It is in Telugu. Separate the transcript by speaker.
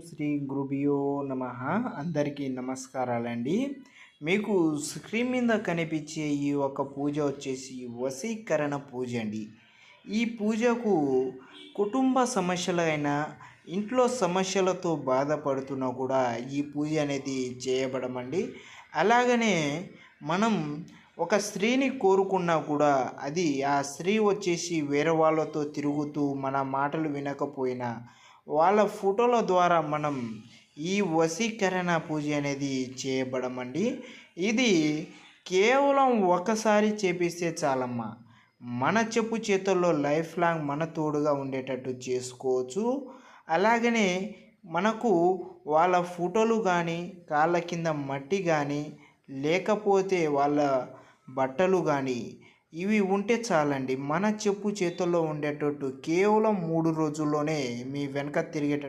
Speaker 1: శ్రీ గురుభ్యో నమః. అందరికీ నమస్కారాలండి. మీకు స్క్రీన్ మీద కనిపించే ఈ ఒక పూజ వచ్చేసి వశీకరణ పూజ అండి. ఈ పూజకు కుటుంబ సమస్యలైన ఇంట్లో సమస్యలతో బాధపడుతున్నా కూడా ఈ పూజ అనేది చేయబడమండి. అలాగనే మనం ఒక స్త్రీని కోరుకున్నా కూడా అది ఆ స్త్రీ వచ్చేసి వేరే వాళ్ళతో తిరుగుతూ మన మాటలు వినకపోయినా వాళ్ళ ఫోటోల ద్వారా మనం ఈ వశీకరణ పూజ అనేది చేయబడమండి. ఇది కేవలం ఒకసారి చేపిస్తే చాలమ్మా. మన చెప్పు చేతుల్లో లైఫ్ లాంగ్ మన తోడుగా ఉండేటట్టు చేసుకోవచ్చు. అలాగనే మనకు వాళ్ళ ఫోటోలు కానీ కాళ్ళ కింద మట్టి కానీ లేకపోతే వాళ్ళ బట్టలు కానీ ఇవి ఉంటే చాలండి. మన చెప్పు చేతుల్లో ఉండేటట్టు కేవలం 3 రోజుల్లోనే మీ వెనక తిరిగేటట్టు